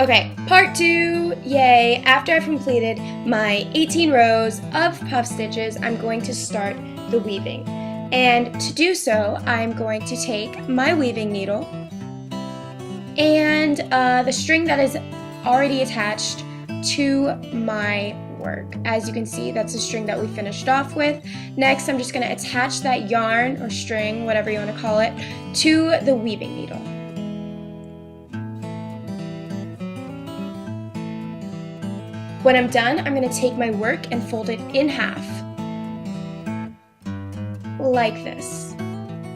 Okay, part 2, yay! After I've completed my 18 rows of puff stitches, I'm going to start the weaving. And to do so, I'm going to take my weaving needle and the string that is already attached to my work. As you can see, that's the string that we finished off with. Next, I'm just going to attach that yarn or string, whatever you want to call it, to the weaving needle. When I'm done, I'm going to take my work and fold it in half, like this.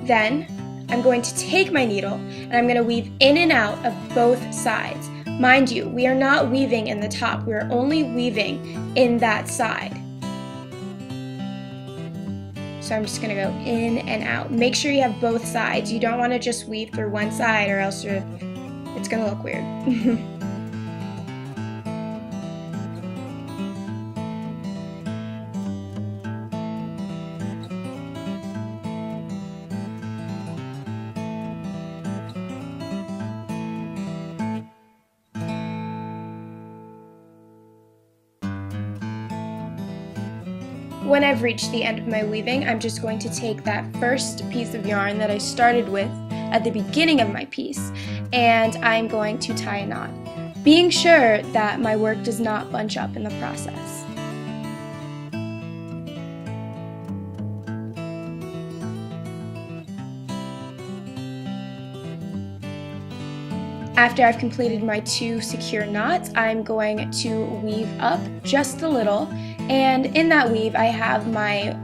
Then, I'm going to take my needle and I'm going to weave in and out of both sides. Mind you, we are not weaving in the top, we are only weaving in that side. So I'm just going to go in and out. Make sure you have both sides. You don't want to just weave through one side or else it's going to look weird. When I've reached the end of my weaving, I'm just going to take that first piece of yarn that I started with at the beginning of my piece, and I'm going to tie a knot, being sure that my work does not bunch up in the process. After I've completed my 2 secure knots, I'm going to weave up just a little, and in that weave I have my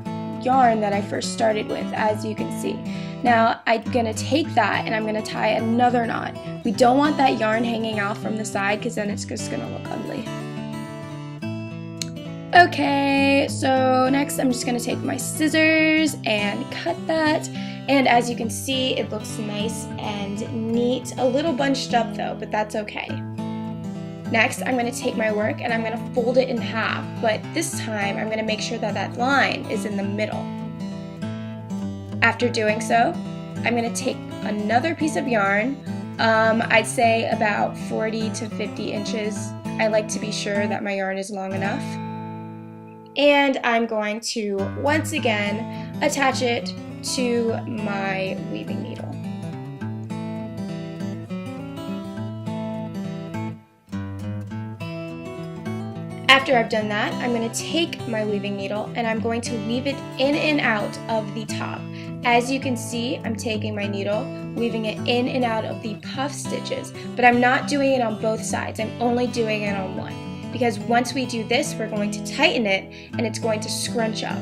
yarn that I first started with, as you can see. Now I'm going to take that and I'm going to tie another knot. We don't want that yarn hanging out from the side because then it's just going to look ugly. Okay, so next I'm just going to take my scissors and cut that. And as you can see, it looks nice and neat. A little bunched up though, but that's okay. Next, I'm going to take my work and I'm going to fold it in half, but this time I'm going to make sure that that line is in the middle. After doing so, I'm going to take another piece of yarn, I'd say about 40 to 50 inches. I like to be sure that my yarn is long enough. And I'm going to once again attach it to my weaving needle. After I've done that, I'm going to take my weaving needle and I'm going to weave it in and out of the top. As you can see, I'm taking my needle, weaving it in and out of the puff stitches, but I'm not doing it on both sides, I'm only doing it on one. Because once we do this, we're going to tighten it and it's going to scrunch up.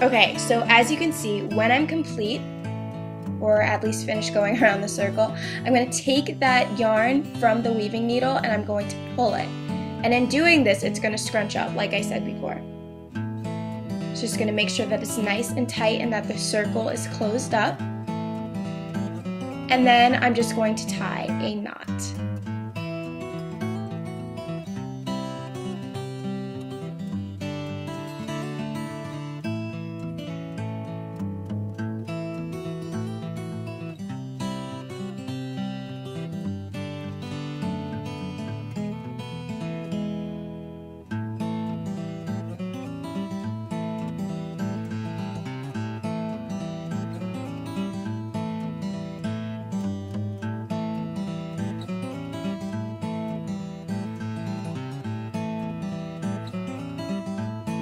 Okay, so as you can see, when I'm complete, or at least finished going around the circle, I'm going to take that yarn from the weaving needle and I'm going to pull it. And in doing this, it's going to scrunch up, like I said before. So just going to make sure that it's nice and tight and that the circle is closed up. And then I'm just going to tie a knot.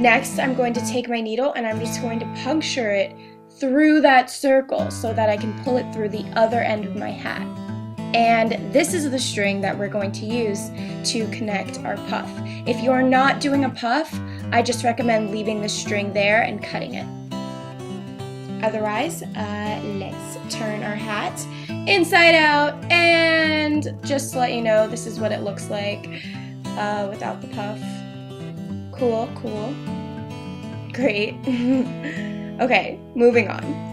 Next, I'm going to take my needle and I'm just going to puncture it through that circle so that I can pull it through the other end of my hat. And this is the string that we're going to use to connect our puff. If you're not doing a puff, I just recommend leaving the string there and cutting it. Otherwise, let's turn our hat inside out, and just to let you know, this is what it looks like without the puff. Cool, cool. Great. Okay, moving on.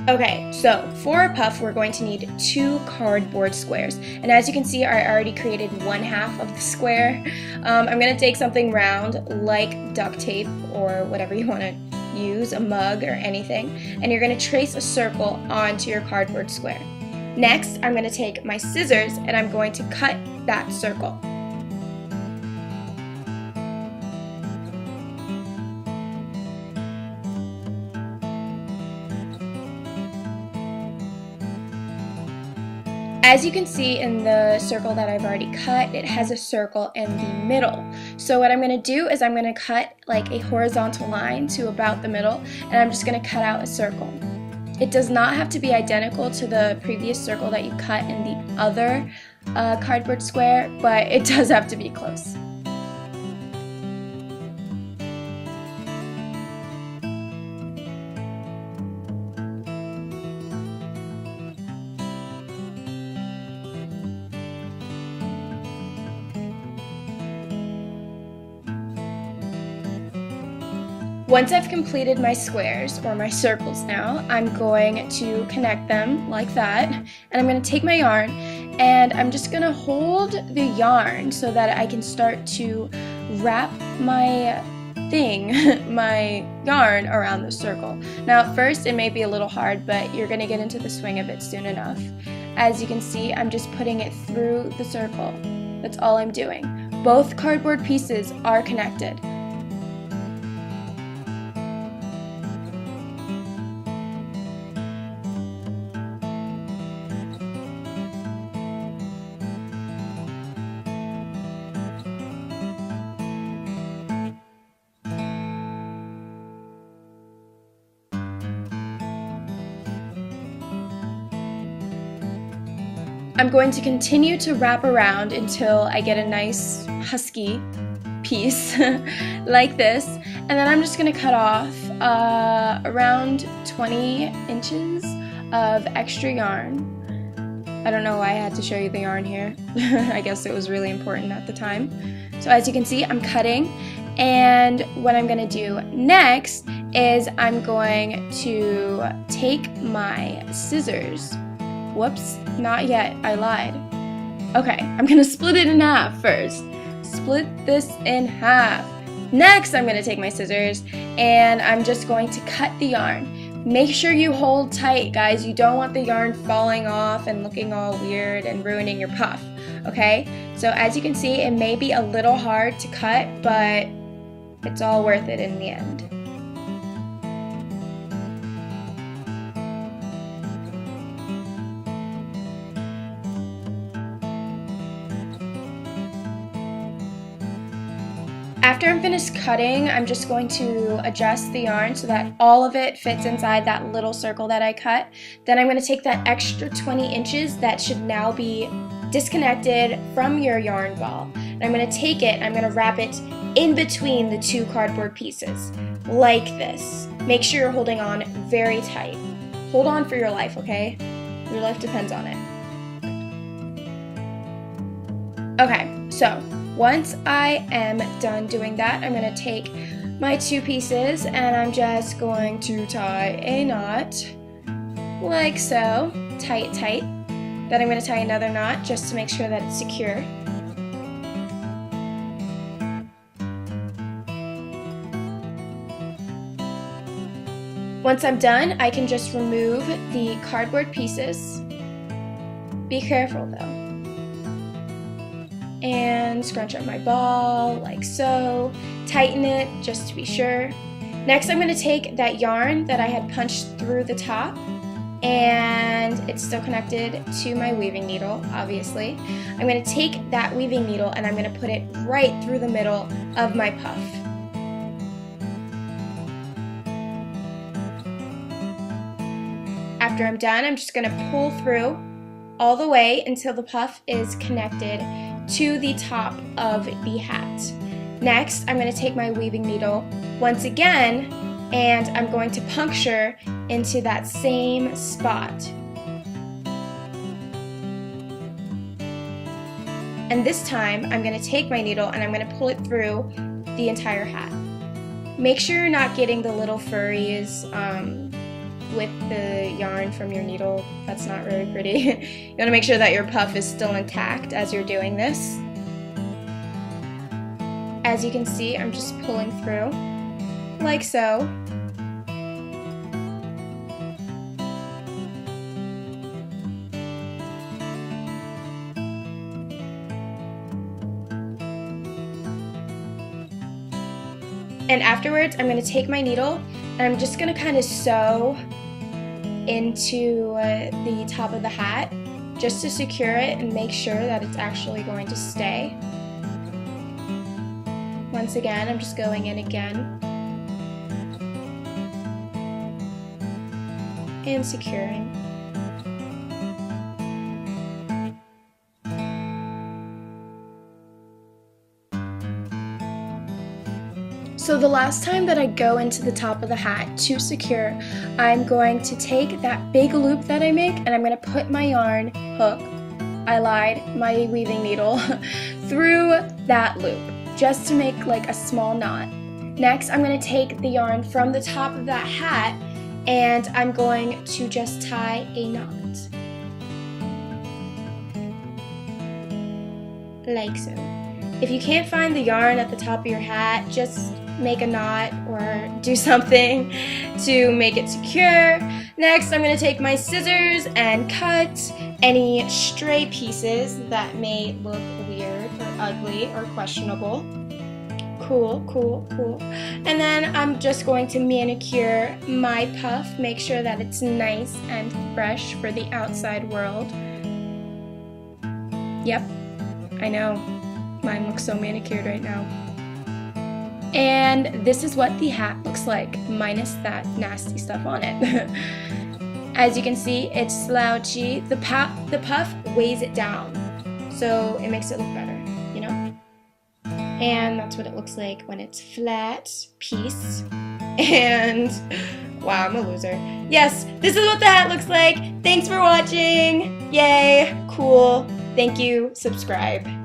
Okay, so for a puff, we're going to need 2 cardboard squares. And as you can see, I already created 1/2 of the square. I'm going to take something round like duct tape or whatever you want to use, a mug or anything, and you're going to trace a circle onto your cardboard square. Next, I'm going to take my scissors and I'm going to cut that circle. As you can see in the circle that I've already cut, it has a circle in the middle. So what I'm going to do is I'm going to cut like a horizontal line to about the middle, and I'm just going to cut out a circle. It does not have to be identical to the previous circle that you cut in the other cardboard square, but it does have to be close. Once I've completed my squares, or my circles now, I'm going to connect them like that, and I'm going to take my yarn and I'm just going to hold the yarn so that I can start to wrap my my yarn around the circle. Now at first it may be a little hard, but you're going to get into the swing of it soon enough. As you can see, I'm just putting it through the circle. That's all I'm doing. Both cardboard pieces are connected. I'm going to continue to wrap around until I get a nice husky piece like this, and then I'm just going to cut off around 20 inches of extra yarn. I don't know why I had to show you the yarn here. I guess it was really important at the time. So as you can see, I'm cutting, and what I'm going to do next is I'm going to take my scissors. Whoops, not yet, I lied. Okay, I'm gonna split it in half first. Split this in half. Next, I'm gonna take my scissors and I'm just going to cut the yarn. Make sure you hold tight, guys. You don't want the yarn falling off and looking all weird and ruining your puff, okay? So as you can see, it may be a little hard to cut, but it's all worth it in the end. After I'm finished cutting, I'm just going to adjust the yarn so that all of it fits inside that little circle that I cut. Then I'm going to take that extra 20 inches that should now be disconnected from your yarn ball. And I'm going to take it, I'm going to wrap it in between the 2 cardboard pieces, like this. Make sure you're holding on very tight. Hold on for your life, okay? Your life depends on it. Okay, so once I am done doing that, I'm going to take my 2 pieces and I'm just going to tie a knot like so, tie it tight. Then I'm going to tie another knot just to make sure that it's secure. Once I'm done, I can just remove the cardboard pieces. Be careful though. And scrunch up my ball like so. Tighten it just to be sure. Next, I'm going to take that yarn that I had punched through the top and it's still connected to my weaving needle, obviously. I'm going to take that weaving needle and I'm going to put it right through the middle of my puff. After I'm done, I'm just going to pull through all the way until the puff is connected to the top of the hat. Next, I'm going to take my weaving needle once again and I'm going to puncture into that same spot. And this time, I'm going to take my needle and I'm going to pull it through the entire hat. Make sure you're not getting the little furries with the yarn from your needle. That's not really pretty. You want to make sure that your puff is still intact as you're doing this. As you can see, I'm just pulling through, like so. And afterwards, I'm going to take my needle and I'm just going to kind of sew into the top of the hat just to secure it and make sure that it's actually going to stay. Once again, I'm just going in again and securing. So the last time that I go into the top of the hat to secure, I'm going to take that big loop that I make and I'm going to put my yarn hook, I lied, my weaving needle, through that loop just to make like a small knot. Next, I'm going to take the yarn from the top of that hat and I'm going to just tie a knot. Like so. If you can't find the yarn at the top of your hat, just make a knot or do something to make it secure. Next, I'm going to take my scissors and cut any stray pieces that may look weird or ugly or questionable. Cool, cool, cool. And then I'm just going to manicure my puff, make sure that it's nice and fresh for the outside world. Yep, I know. Mine looks so manicured right now. And this is what the hat looks like, minus that nasty stuff on it. As you can see, it's slouchy. The puff weighs it down, so it makes it look better, you know? And that's what it looks like when it's flat piece. And wow, I'm a loser. Yes, this is what the hat looks like. Thanks for watching. Yay, cool. Thank you, subscribe.